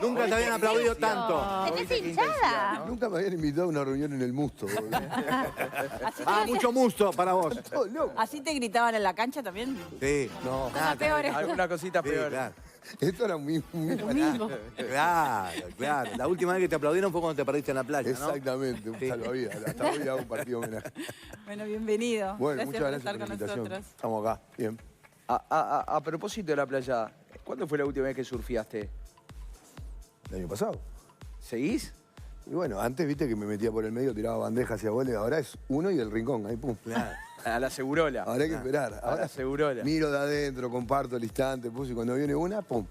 Nunca te habían aplaudido tanto. ¿Tenés hinchada? Nunca me habían invitado a una reunión en el Musto. Mucho musto para vos. Todo loco. ¿Así te gritaban en la cancha también? Sí. No, Cosas peores. Alguna cosita Sí, peor. claro. esto era muy... Lo mismo. Claro. La última vez que te aplaudieron fue cuando te perdiste en la playa, ¿no? Exactamente, un salvavidas. Hasta hoy hago un partido homenaje. Bueno, bienvenido. Bueno, Gracias muchas por gracias estar por la con invitación. nosotros. Estamos acá, bien. A propósito de la playa, ¿cuándo fue la última vez que surfeaste? El año pasado. ¿Seguís? Y bueno, antes viste que me metía por el medio, tiraba bandejas y goles, ahora es uno y el rincón, ahí pum. Claro. A la Segurola. Ahora hay que esperar. A la Segurola. Miro de adentro, comparto el instante, y cuando viene una, pum.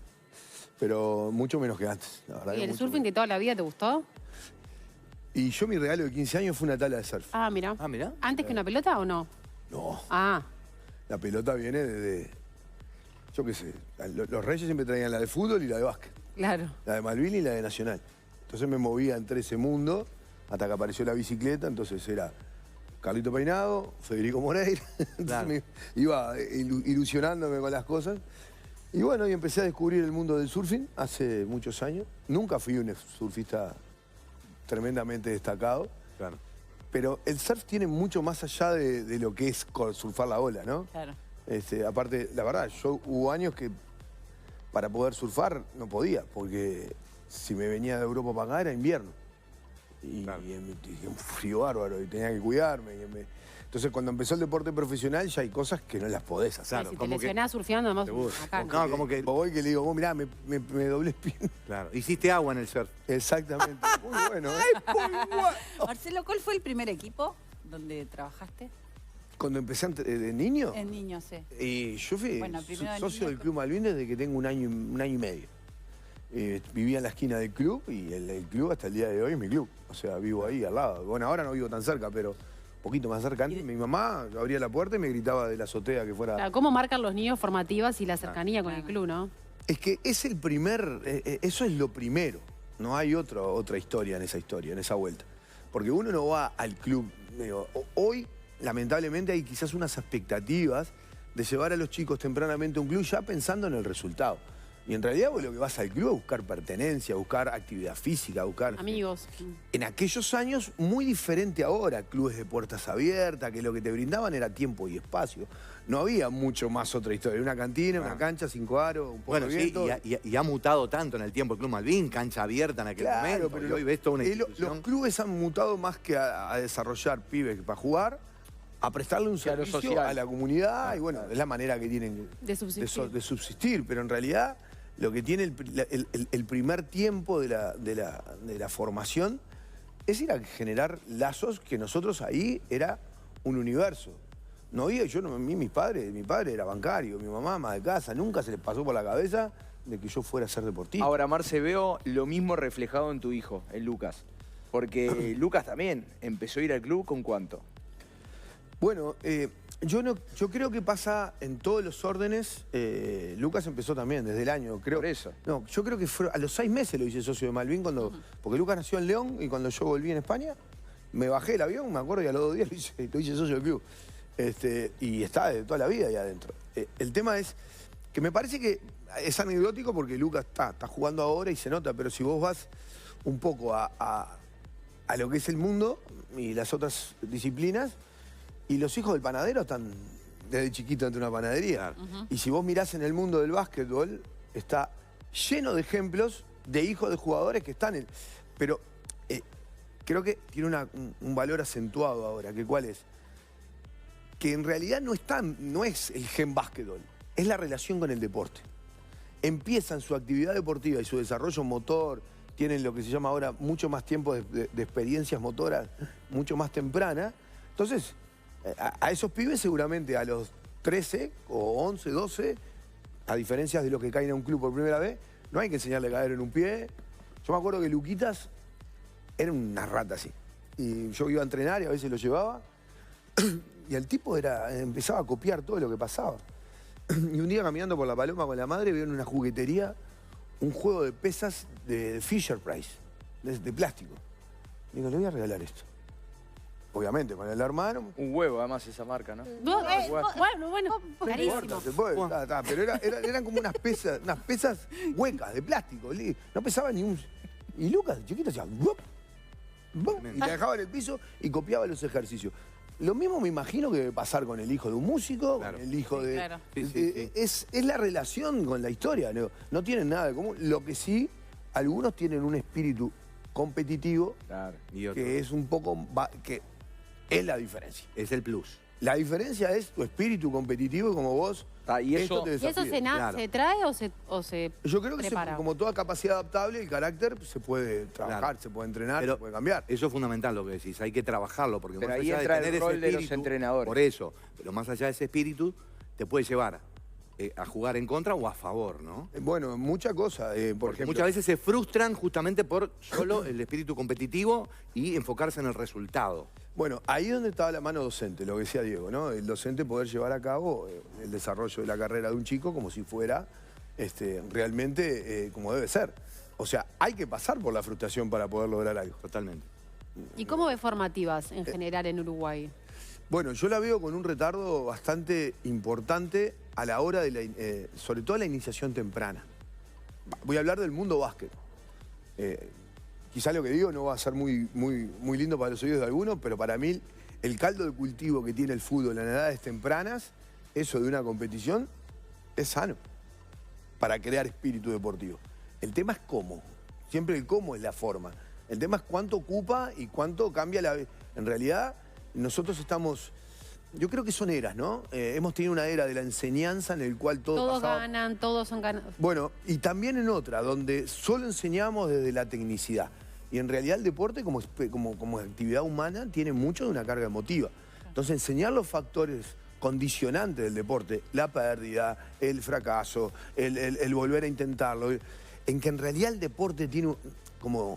Pero mucho menos que antes, la verdad. ¿Y que el mucho surfing menos. de toda la vida te gustó? Y yo mi regalo de 15 años fue una tabla de surf. Ah, mira. Ah, mirá. ¿Antes que una pelota o no? No, Ah, la pelota viene desde, yo qué sé, los Reyes siempre traían la de fútbol y la de básquet. claro. La de Malvin y la de Nacional. Entonces me movía entre ese mundo hasta que apareció la bicicleta, entonces era Carlito Peinado, Federico Moreira. Entonces Claro. me iba ilusionándome con las cosas. Y bueno, y empecé a descubrir el mundo del surfing hace muchos años. Nunca fui un surfista tremendamente destacado, Claro. pero el surf tiene mucho más allá de lo que es surfar la ola, ¿no? Claro. Aparte, la verdad, yo hubo años que para poder surfar no podía, porque si me venía de Europa para acá era invierno. Y, Claro. y un frío bárbaro, y tenía que cuidarme. Entonces, cuando empezó el deporte profesional, ya hay cosas que no las podés hacer. Claro, si te como que- lesionás surfeando, además, Seguro. acá No, como que... Voy que le digo, vos mirá, me doblé espina. Claro. Hiciste agua en el surf. Exactamente. Muy bueno, ¿eh? Marcelo, ¿cuál fue el primer equipo donde trabajaste? Cuando empecé de niño, En niños, sí. y yo fui Bueno, primero de socio niño. del Club Malvin desde que tengo un año y medio. Vivía en la esquina del club y el club hasta el día de hoy es mi club. O sea, vivo ahí al lado. Bueno, ahora no vivo tan cerca, pero un poquito más cerca. Antes mi mamá abría la puerta y me gritaba de la azotea que fuera... Claro, ¿cómo marcan los niños formativas y la cercanía con el Claro. club, no? Es que es el primer, eso es lo primero. No hay otra historia, en esa vuelta. Porque uno no va al club. Digo, hoy, lamentablemente, hay quizás unas expectativas de llevar a los chicos tempranamente a un club ya pensando en el resultado. Y en realidad vos lo que vas al club es buscar pertenencia, buscar actividad física, buscar... Amigos. En aquellos años, muy diferente ahora, clubes de puertas abiertas, que lo que te brindaban era tiempo y espacio. No había mucho más otra historia. Una cantina, una cancha, 5 aros, un poco Bueno, de sí, viento. y ha mutado tanto en el tiempo el Club Malvin, cancha abierta en aquel momento. Pero y hoy ves toda una los institución. clubes han mutado más que a desarrollar pibes para jugar, a prestarle un a lo servicio social. a la comunidad, y bueno, es la manera que tienen De subsistir. de subsistir, pero en realidad lo que tiene el primer tiempo de la formación es ir a generar lazos que nosotros ahí era un universo. No había, mi padre era bancario, mi mamá ama de casa, nunca se les pasó por la cabeza de que yo fuera a ser deportista. Ahora, Marce, veo lo mismo reflejado en tu hijo, en Lucas. Porque Lucas también empezó a ir al club ¿con cuánto? Bueno, yo creo que pasa en todos los órdenes. Lucas empezó también desde el año, creo. Por eso. No, yo creo que fue a los 6 meses lo hice socio de Malvin, porque Lucas nació en León y cuando yo volví en España, me bajé del avión, me acuerdo, y a los 2 días lo hice socio del club. Y está de toda la vida ahí adentro. El tema es que me parece que es anecdótico porque Lucas está jugando ahora y se nota, pero si vos vas un poco a lo que es el mundo y las otras disciplinas, y los hijos del panadero están desde chiquito ante una panadería. Claro. Y si vos mirás en el mundo del básquetbol, está lleno de ejemplos de hijos de jugadores que están en... Pero creo que tiene un valor acentuado ahora, que ¿cuál es? Que en realidad no es el gen básquetbol, es la relación con el deporte. Empiezan su actividad deportiva y su desarrollo motor, tienen lo que se llama ahora mucho más tiempo de experiencias motoras, mucho más temprana. Entonces, a esos pibes seguramente a los 13 o 11, 12, a diferencia de los que caen a un club por primera vez, no hay que enseñarle a caer en un pie. Yo me acuerdo que Luquitas era una rata así. Y yo iba a entrenar y a veces lo llevaba. Y el tipo empezaba a copiar todo lo que pasaba. Y un día caminando por la Paloma con la madre, veo en una juguetería un juego de pesas de Fisher Price, de plástico. Digo, le voy a regalar esto. obviamente, con el hermano. Un huevo, además, esa marca, ¿no? Bueno, carísimo. Se puede, pero eran como unas pesas huecas de plástico. No pesaba ni un... Y Lucas, chiquito, hacía... ¡bup! ¡bup! Y la dejaba en el piso y copiaba los ejercicios. Lo mismo me imagino que debe pasar con el hijo de un músico, Claro. con el hijo de... claro. Sí. Es la relación con la historia, no tienen nada de común. Lo que sí, algunos tienen un espíritu competitivo Claro. Y otro. que es un poco... que es la diferencia. Es el plus. La diferencia es tu espíritu competitivo y como vos... Y esto eso, te ¿Y eso desafía. Claro. se trae o se Yo creo que prepara? como toda capacidad adaptable, el carácter se puede trabajar, Claro. se puede entrenar, Pero se puede cambiar. Eso es fundamental lo que decís, hay que trabajarlo. Porque Pero más ahí allá entra de el tener rol ese de los espíritu, entrenadores. Por eso, pero más allá de ese espíritu, te puede llevar a jugar en contra o a favor, ¿no? Bueno, muchas cosas. Por Porque ejemplo, muchas veces se frustran justamente por solo el espíritu competitivo y enfocarse en el resultado. bueno, ahí es donde estaba la mano docente, lo que decía Diego, ¿no? El docente poder llevar a cabo el desarrollo de la carrera de un chico como si fuera realmente como debe ser. O sea, hay que pasar por la frustración para poder lograr algo. Totalmente. ¿Y cómo ves formativas en general en Uruguay? Bueno, yo la veo con un retardo bastante importante a la hora de sobre todo la iniciación temprana. Voy a hablar del mundo básquet. Quizá lo que digo no va a ser muy lindo para los oídos de algunos, pero para mí el caldo de cultivo que tiene el fútbol en edades tempranas, eso de una competición, es sano para crear espíritu deportivo. El tema es cómo. Siempre el cómo es la forma. El tema es cuánto ocupa y cuánto cambia la... En realidad, nosotros estamos... Yo creo que son eras, ¿no? Hemos tenido una era de la enseñanza en el cual todo Todos pasaba... ganan, todos son ganadores. Bueno, y también en otra, donde solo enseñamos desde la tecnicidad. Y en realidad el deporte como actividad humana tiene mucho de una carga emotiva. Entonces enseñar los factores condicionantes del deporte, la pérdida, el fracaso, el volver a intentarlo, en que en realidad el deporte tiene como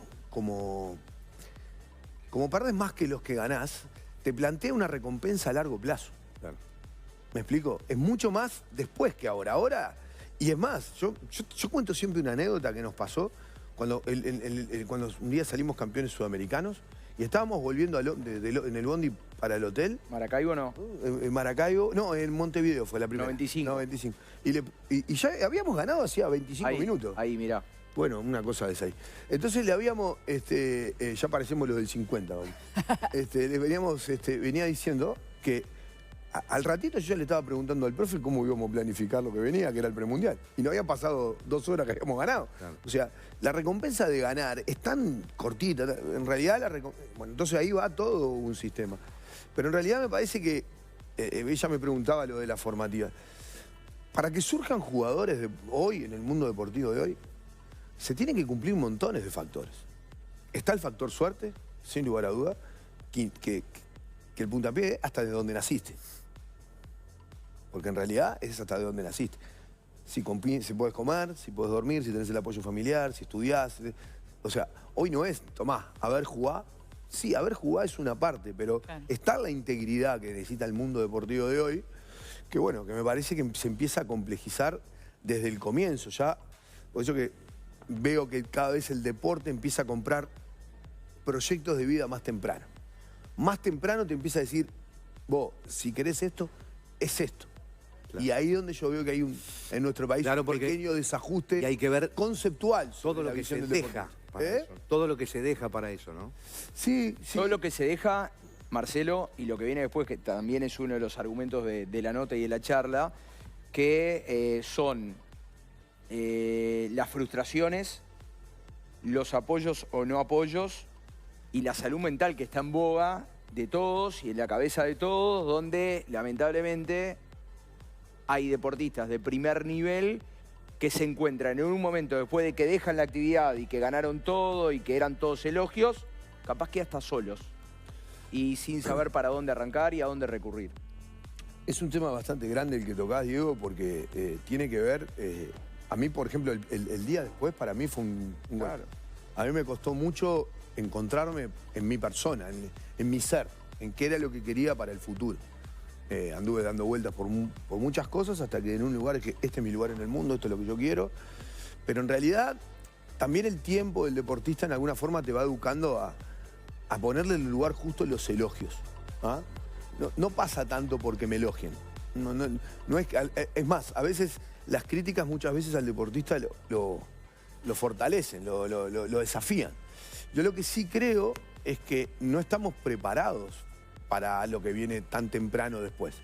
perdés más que los que ganás, te plantea una recompensa a largo plazo. Claro. ¿Me explico? Es mucho más después que ahora. Ahora, y es más, yo cuento siempre una anécdota que nos pasó cuando un día salimos campeones sudamericanos y estábamos volviendo en el bondi para el hotel. Maracaibo no. En Maracaibo, no, en Montevideo fue la primera. 95. 95. Y ya habíamos ganado hacía 25 Ahí, minutos. Ahí, mirá. Bueno, una cosa de esa ahí. Entonces le habíamos, ya parecemos los del 50 hoy. Venía diciendo que al ratito yo ya le estaba preguntando al profe cómo íbamos a planificar lo que venía, que era el premundial. Y no habían pasado 2 horas que habíamos ganado. Claro. O sea, la recompensa de ganar es tan cortita. En realidad, bueno, entonces ahí va todo un sistema. Pero en realidad me parece que, ella me preguntaba lo de la formativa. Para que surjan jugadores de hoy, en el mundo deportivo de hoy, se tienen que cumplir montones de factores. Está el factor suerte, sin lugar a duda, que el puntapié es hasta de donde naciste. Porque en realidad es hasta de donde naciste. Si puedes comer, si puedes dormir, si tenés el apoyo familiar, si estudiás. O sea, hoy no es, tomá, a ver, jugá. Sí, a ver, jugá es una parte, pero Claro. está la integridad que necesita el mundo deportivo de hoy, que bueno, que me parece que se empieza a complejizar desde el comienzo. Ya, por eso que veo que cada vez el deporte empieza a comprar proyectos de vida más temprano. Más temprano te empieza a decir, vos, si querés esto, es esto. Claro. Y ahí es donde yo veo que hay en nuestro país Claro, un porque- pequeño desajuste Y hay que ver conceptual sobre todo lo la que visión se del deja deporte. para eso. Todo lo que se deja para eso, ¿no? Sí, sí. Todo lo que se deja, Marcelo, y lo que viene después, que también es uno de los argumentos de la nota y de la charla, que son las frustraciones, los apoyos o no apoyos y la salud mental que está en boga de todos y en la cabeza de todos, donde lamentablemente hay deportistas de primer nivel que se encuentran en un momento después de que dejan la actividad y que ganaron todo y que eran todos elogios, capaz que hasta solos y sin saber para dónde arrancar y a dónde recurrir. Es un tema bastante grande el que tocás, Diego, porque tiene que ver... a mí, por ejemplo, el día después para mí fue un Claro. A mí me costó mucho encontrarme en mi persona, en mi ser, en qué era lo que quería para el futuro. Anduve dando vueltas por muchas cosas hasta que en un lugar es que este es mi lugar en el mundo, esto es lo que yo quiero. Pero en realidad también el tiempo del deportista en alguna forma te va educando a ponerle en el lugar justo los elogios. ¿Ah? No pasa tanto porque me elogien. No es más, a veces las críticas muchas veces al deportista lo fortalecen, lo desafían. Yo lo que sí creo es que no estamos preparados para lo que viene tan temprano después.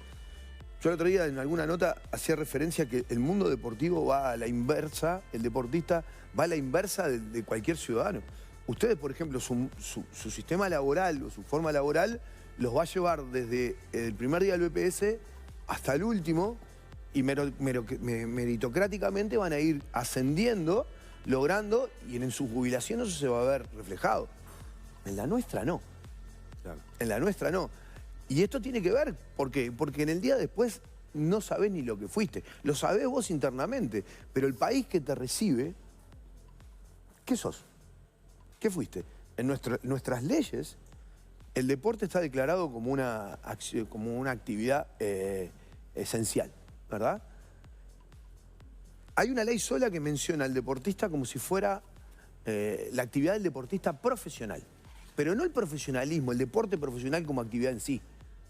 Yo el otro día en alguna nota hacía referencia a que el mundo deportivo va a la inversa, el deportista va a la inversa de cualquier ciudadano. Ustedes, por ejemplo, su sistema laboral o su forma laboral los va a llevar desde el primer día del BPS hasta el último y meritocráticamente van a ir ascendiendo, logrando, y en su jubilación eso se va a ver reflejado. En la nuestra no. Claro. En la nuestra no. Y esto tiene que ver, ¿por qué? Porque en el día después no sabés ni lo que fuiste. Lo sabés vos internamente, pero el país que te recibe, ¿qué sos? ¿Qué fuiste? En nuestras leyes, el deporte está declarado como una actividad esencial, ¿verdad? Hay una ley sola que menciona al deportista como si fuera la actividad del deportista profesional. Pero no el profesionalismo, el deporte profesional como actividad en sí,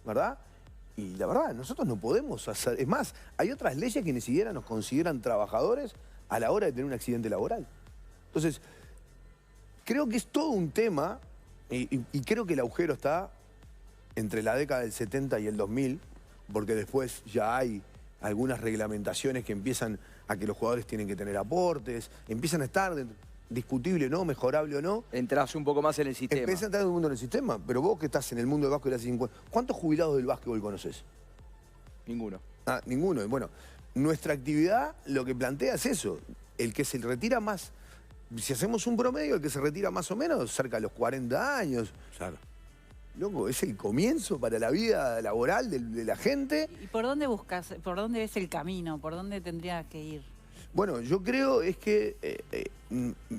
¿verdad? Y la verdad, nosotros no podemos hacer... Es más, hay otras leyes que ni siquiera nos consideran trabajadores a la hora de tener un accidente laboral. Entonces, creo que es todo un tema, y creo que el agujero está entre la década del 70 y el 2000, porque después ya hay algunas reglamentaciones que empiezan a que los jugadores tienen que tener aportes, empiezan a estar... discutible o no, mejorable o no. Entrás un poco más en el sistema. Empecé a entrar en el mundo del sistema, pero vos que estás en el mundo del básquetbol hace 50... ¿Cuántos jubilados del básquetbol conoces? Ninguno. Ah, ninguno. Bueno, nuestra actividad lo que plantea es eso. El que se retira más, si hacemos un promedio, el que se retira más o menos cerca de los 40 años. Claro. Loco, es el comienzo para la vida laboral de la gente. ¿Y por dónde buscas, por dónde ves el camino? ¿Por dónde tendría que ir? Bueno, yo creo es que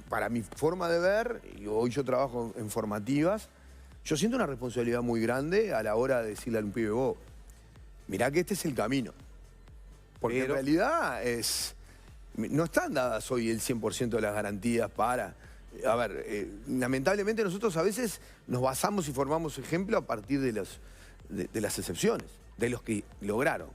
para mi forma de ver, y hoy yo trabajo en formativas, yo siento una responsabilidad muy grande a la hora de decirle a un pibe, vos, mirá que este es el camino. Porque en realidad no están dadas hoy el 100% de las garantías para... A ver, lamentablemente nosotros a veces nos basamos y formamos ejemplo a partir de las excepciones, de los que lograron.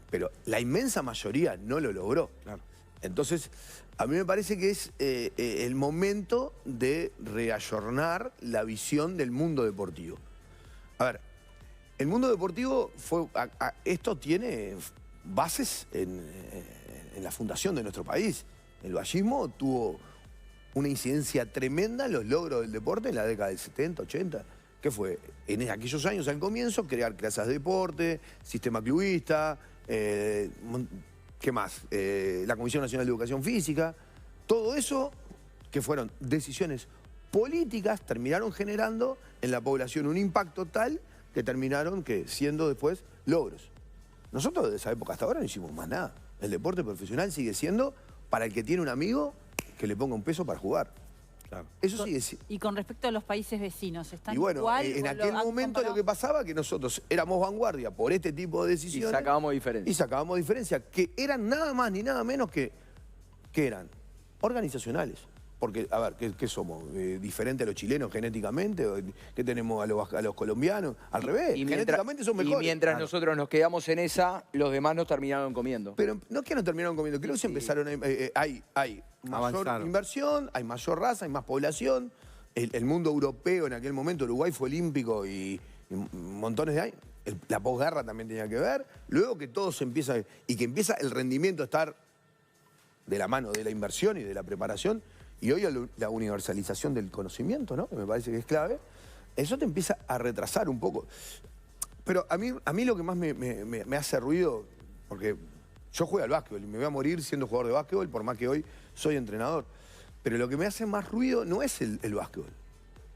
Pero la inmensa mayoría no lo logró. Claro. Entonces, a mí me parece que es el momento de reayornar la visión del mundo deportivo. A ver, el mundo deportivo esto tiene bases en la fundación de nuestro país. El vallismo tuvo una incidencia tremenda en los logros del deporte en la década del 70, 80. ¿Qué fue? En aquellos años, al comienzo, crear clases de deporte, sistema clubista, ¿qué más? La Comisión Nacional de Educación Física. Todo eso, que fueron decisiones políticas, terminaron generando en la población un impacto tal que terminaron siendo después logros. Nosotros desde esa época hasta ahora no hicimos más nada. El deporte profesional sigue siendo para el que tiene un amigo que le ponga un peso para jugar. Claro. Eso sigue siendo. Y con respecto a los países vecinos, ¿están Y bueno, igual? en o aquel han momento lo que pasaba que nosotros éramos vanguardia por este tipo de Y decisiones. sacábamos diferencia. Y sacábamos diferencia, que eran nada más ni nada menos que eran organizacionales. Porque, a ver, ¿qué somos? ¿Diferente a los chilenos genéticamente? ¿Qué tenemos a los colombianos? Al revés, genéticamente son mejores. Y mientras nosotros nos quedamos en esa, los demás nos terminaron comiendo. Pero no es que no terminaron comiendo, creo que se empezaron hay mayor Avanzaron. inversión, hay mayor raza, hay más población. El mundo europeo en aquel momento, Uruguay fue olímpico y montones de años. La posguerra también tenía que ver. Luego que todo se empieza, y que empieza el rendimiento a estar de la mano de la inversión y de la preparación, y hoy la universalización del conocimiento, ¿no? Que me parece que es clave, eso te empieza a retrasar un poco. Pero a mí lo que más me hace ruido, porque yo juego al básquetbol y me voy a morir siendo jugador de básquetbol, por más que hoy soy entrenador. Pero lo que me hace más ruido no es el básquetbol,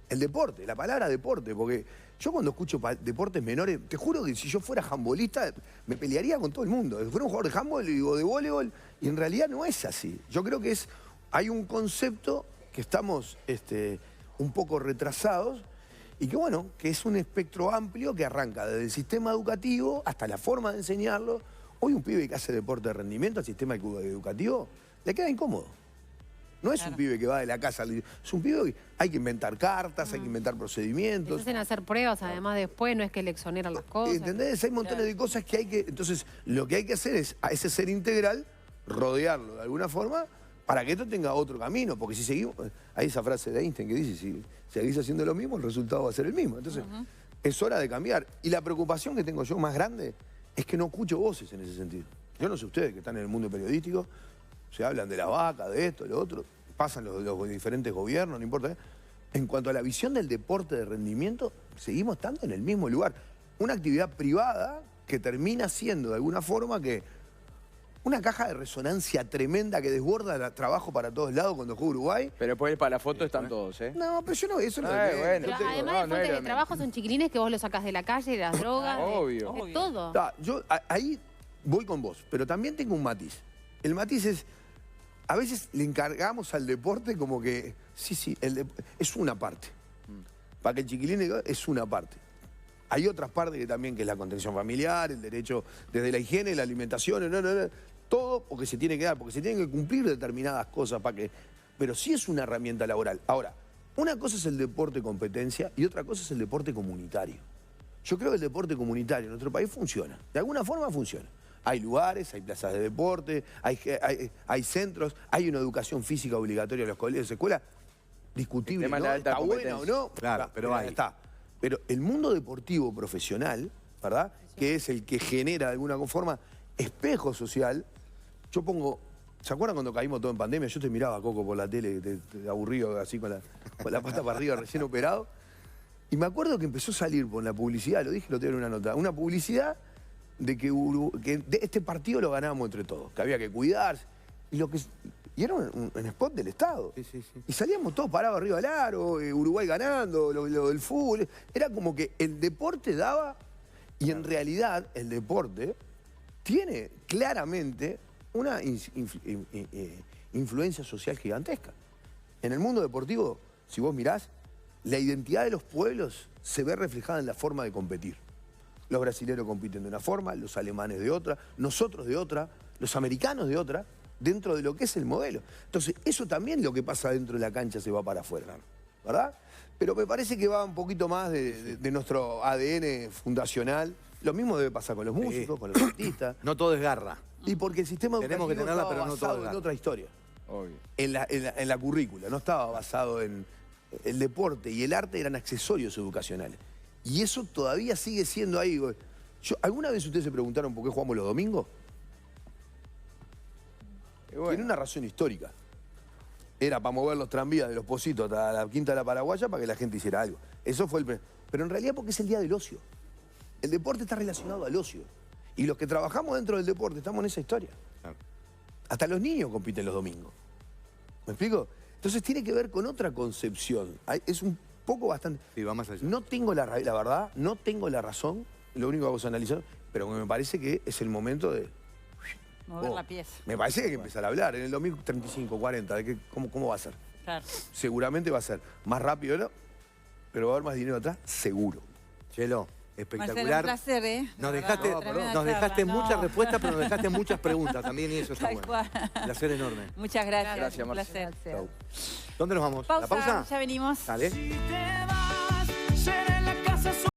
el deporte, la palabra deporte, porque yo cuando escucho deportes menores, te juro que si yo fuera handbolista me pelearía con todo el mundo. Si fuera un jugador de handball o de voleibol, y en realidad no es así. Yo creo que hay un concepto que estamos un poco retrasados y que bueno, que es un espectro amplio que arranca desde el sistema educativo hasta la forma de enseñarlo. Hoy un pibe que hace deporte de rendimiento al sistema educativo le queda incómodo. No es Claro. un pibe que va de la casa, es un pibe que hay que inventar cartas, hay que inventar Se procedimientos. hacen hacer pruebas, además después no es que le exoneran las cosas. ¿Entendés? Hay montones de cosas que hay que... Entonces, lo que hay que hacer es a ese ser integral, rodearlo de alguna forma para que esto tenga otro camino. Porque si seguimos... Hay esa frase de Einstein que dice, si seguís haciendo lo mismo, el resultado va a ser el mismo. Entonces, es hora de cambiar. Y la preocupación que tengo yo más grande es que no escucho voces en ese sentido. Yo no sé ustedes que están en el mundo periodístico, se hablan de la vaca, de esto, de lo otro, pasan los diferentes gobiernos, no importa. En cuanto a la visión del deporte de rendimiento, seguimos estando en el mismo lugar. Una actividad privada que termina siendo de alguna forma que una caja de resonancia tremenda que desborda el trabajo para todos lados cuando juega Uruguay. Pero después para la foto están todos, ¿eh? No, pero yo no, eso no lo Bueno. entiendo. Pero Yo tengo- además no, de no fuentes era de trabajo son chiquilines que vos los sacás de la calle, de las drogas, Obvio. de Obvio. todo. Yo ahí voy con vos, pero también tengo un matiz. El matiz es, a veces le encargamos al deporte como que, sí, es una parte. Para que el chiquilín diga, es una parte. Hay otras partes que también, que es la contención familiar, el derecho desde la higiene, la alimentación, todo porque se tiene que dar, porque se tienen que cumplir determinadas cosas para que... Pero sí es una herramienta laboral. Ahora, una cosa es el deporte competencia y otra cosa es el deporte comunitario. Yo creo que el deporte comunitario en nuestro país funciona. De alguna forma funciona. Hay lugares, hay plazas de deporte, hay centros, hay una educación física obligatoria en los colegios, escuelas. Discutible, El tema de ¿no? la alta ¿Está buena o competencia. no? Claro, pero ya hay. está. Pero el mundo deportivo profesional, ¿verdad? Que es el que genera de alguna forma espejo social. Yo pongo... ¿Se acuerdan cuando caímos todos en pandemia? Yo te miraba a Coco por la tele, aburrido, así con la pata para arriba, recién operado. Y me acuerdo que empezó a salir por la publicidad, lo dije, lo tengo en una nota, una publicidad de que de este partido lo ganábamos entre todos, que había que cuidarse. Y era un spot del Estado. Sí. Y salíamos todos parados arriba del aro, Uruguay ganando, lo del fútbol. Era como que el deporte daba, y en realidad el deporte tiene claramente una influencia social gigantesca. En el mundo deportivo, si vos mirás, la identidad de los pueblos se ve reflejada en la forma de competir. Los brasileños compiten de una forma, los alemanes de otra, nosotros de otra, los americanos de otra, dentro de lo que es el modelo. Entonces, eso también lo que pasa dentro de la cancha se va para afuera, ¿verdad? Pero me parece que va un poquito más de nuestro ADN fundacional. Lo mismo debe pasar con los músicos, con los artistas. No todo es garra. Y porque el sistema Tenemos educativo que tenerla, estaba pero no basado toda en la- otra historia. Obvio. En la currícula, no estaba basado en... El deporte y el arte eran accesorios educacionales. Y eso todavía sigue siendo ahí. ¿Alguna vez ustedes se preguntaron por qué jugamos los domingos? Y bueno, Tiene una razón histórica. Era para mover los tranvías de los Pocitos hasta la Quinta de la Paraguaya para que la gente hiciera algo. Eso fue Pero en realidad porque es el día del ocio. El deporte está relacionado al ocio. Y los que trabajamos dentro del deporte estamos en esa historia. Claro. Hasta los niños compiten los domingos. ¿Me explico? Entonces tiene que ver con otra concepción. Es un poco bastante... Sí, va más allá. No tengo la verdad, no tengo la razón. Lo único que vamos a analizar, pero me parece que es el momento de... Mover la pieza. Me parece que hay que empezar a hablar en el 2035, 40, de cómo va a ser. Claro. Seguramente va a ser más rápido, ¿no? Pero va a haber más dinero atrás, seguro. Chelo, Marcelo, espectacular. un placer, ¿eh? Nos La dejaste, verdad, tremenda nos dejaste charla, muchas no. respuestas, pero nos dejaste muchas preguntas también y eso está Tal bueno. cual. Placer enorme. Muchas gracias. Gracias, un Marcelo. placer. ¿Dónde nos vamos? ¿La pausa? Ya venimos. Dale. Si te